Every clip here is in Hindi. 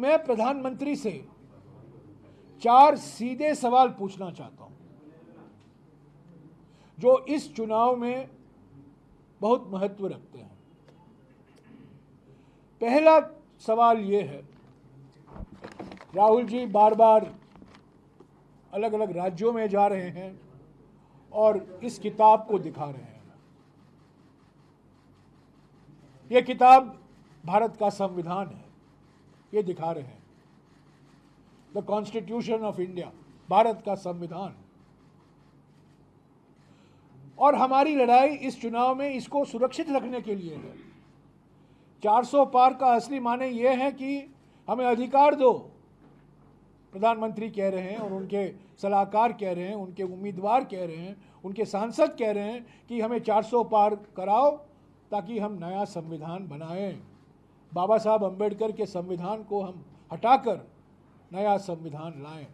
मैं प्रधानमंत्री से 4 सीधे सवाल पूछना चाहता हूं जो इस चुनाव में बहुत महत्व रखते हैं। पहला सवाल यह है, राहुल जी बार बार अलग अलग राज्यों में जा रहे हैं और इस किताब को दिखा रहे हैं। यह किताब भारत का संविधान है, ये दिखा रहे हैं। The constitution of India, Bharat का संविधान। और हमारी लड़ाई इस चुनाव में इसको सुरक्षित रखने के लिए है। 400 पार का असली माने यह है कि हमें अधिकार दो, प्रधानमंत्री कह रहे हैं और उनके सलाहकार कह रहे हैं, उनके उम्मीदवार कह रहे हैं, उनके सांसद कह रहे हैं कि हमें 400 पार कराओ ताकि हम नया संविधान बनाएं। बाबा साहब अंबेडकर के संविधान को हम हटाकर नया संविधान लाएं।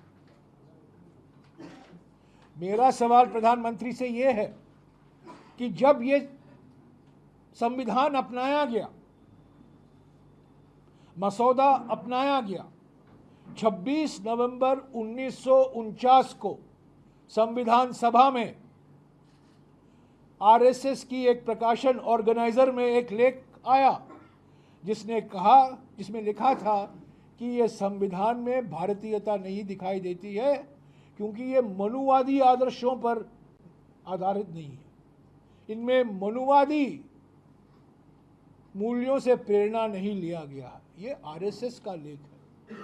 मेरा सवाल प्रधानमंत्री से यह है कि जब ये संविधान अपनाया गया, मसौदा अपनाया गया, 26 नवंबर 1949 को संविधान सभा में आरएसएस की एक प्रकाशन ऑर्गेनाइजर में एक लेख आया जिसमें लिखा था कि यह संविधान में भारतीयता नहीं दिखाई देती है क्योंकि ये मनुवादी आदर्शों पर आधारित नहीं है, इनमें मनुवादी मूल्यों से प्रेरणा नहीं लिया गया। ये आरएसएस का लेख है,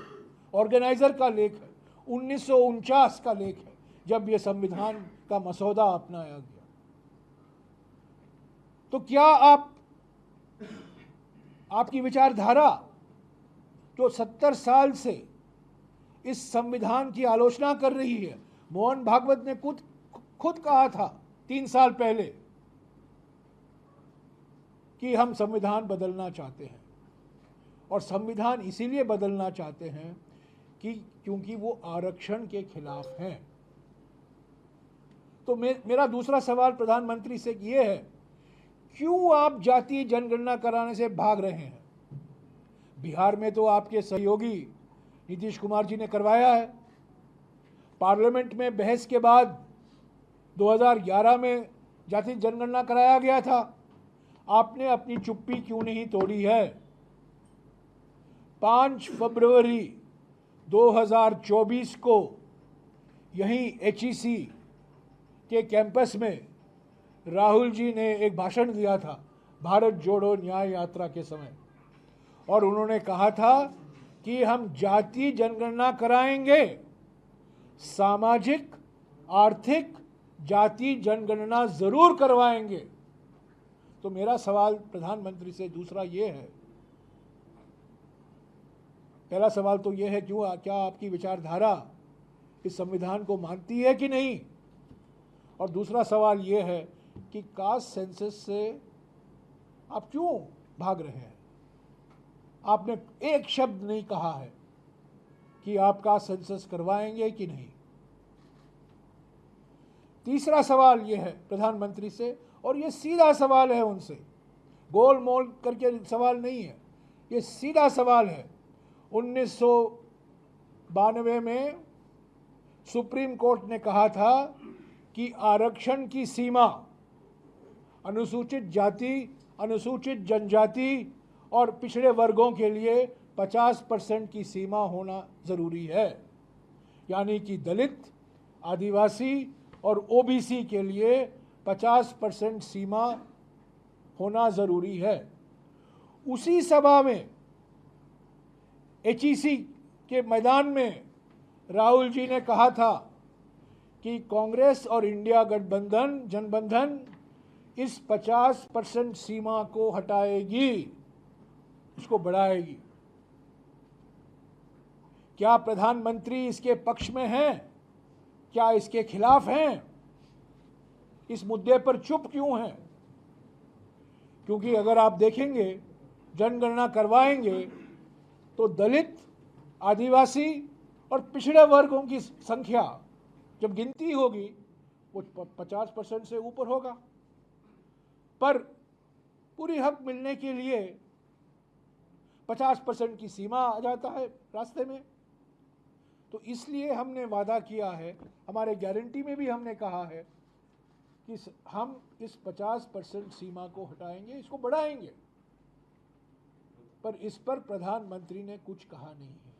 ऑर्गेनाइजर का लेख है, 1949 का लेख है, जब यह संविधान का मसौदा अपनाया गया। तो क्या आपकी विचारधारा जो 70 साल से इस संविधान की आलोचना कर रही है, मोहन भागवत ने खुद कहा था 3 साल पहले कि हम संविधान बदलना चाहते हैं, और संविधान इसीलिए बदलना चाहते हैं कि क्योंकि वो आरक्षण के खिलाफ हैं। तो मेरा दूसरा सवाल प्रधानमंत्री से ये है, क्यों आप जातीय जनगणना कराने से भाग रहे हैं? बिहार में तो आपके सहयोगी नीतीश कुमार जी ने करवाया है। पार्लियामेंट में बहस के बाद 2011 में जातीय जनगणना कराया गया था। आपने अपनी चुप्पी क्यों नहीं तोड़ी है? 5 फरवरी 2024 को यहीं एचईसी के कैंपस में राहुल जी ने एक भाषण दिया था भारत जोड़ो न्याय यात्रा के समय, और उन्होंने कहा था कि हम जातीय जनगणना कराएंगे, सामाजिक आर्थिक जातीय जनगणना जरूर करवाएंगे। तो मेरा सवाल प्रधानमंत्री से दूसरा ये है, पहला सवाल तो ये है क्या आपकी विचारधारा इस संविधान को मानती है कि नहीं, और दूसरा सवाल ये है कि कास्ट सेंसस से आप क्यों भाग रहे हैं? आपने एक शब्द नहीं कहा है कि आप कास्ट सेंसस करवाएंगे कि नहीं। तीसरा सवाल यह है प्रधानमंत्री से, और यह सीधा सवाल है उनसे, गोल मोल करके सवाल नहीं है, यह सीधा सवाल है। 1992 में सुप्रीम कोर्ट ने कहा था कि आरक्षण की सीमा अनुसूचित जाति, अनुसूचित जनजाति और पिछड़े वर्गों के लिए 50% की सीमा होना ज़रूरी है, यानी कि दलित, आदिवासी और ओबीसी के लिए 50% सीमा होना ज़रूरी है। उसी सभा में एचईसी के मैदान में राहुल जी ने कहा था कि कांग्रेस और इंडिया गठबंधन जनबंधन इस 50% सीमा को हटाएगी, इसको बढ़ाएगी। क्या प्रधानमंत्री इसके पक्ष में हैं? क्या इसके खिलाफ हैं? इस मुद्दे पर चुप क्यों हैं? क्योंकि अगर आप देखेंगे जनगणना करवाएंगे तो दलित, आदिवासी और पिछड़े वर्गों की संख्या जब गिनती होगी वो 50% से ऊपर होगा। पर पूरी हक मिलने के लिए 50% की सीमा आ जाता है रास्ते में। तो इसलिए हमने वादा किया है, हमारे गारंटी में भी हमने कहा है कि हम इस 50% सीमा को हटाएंगे, इसको बढ़ाएंगे, पर इस पर प्रधानमंत्री ने कुछ कहा नहीं है।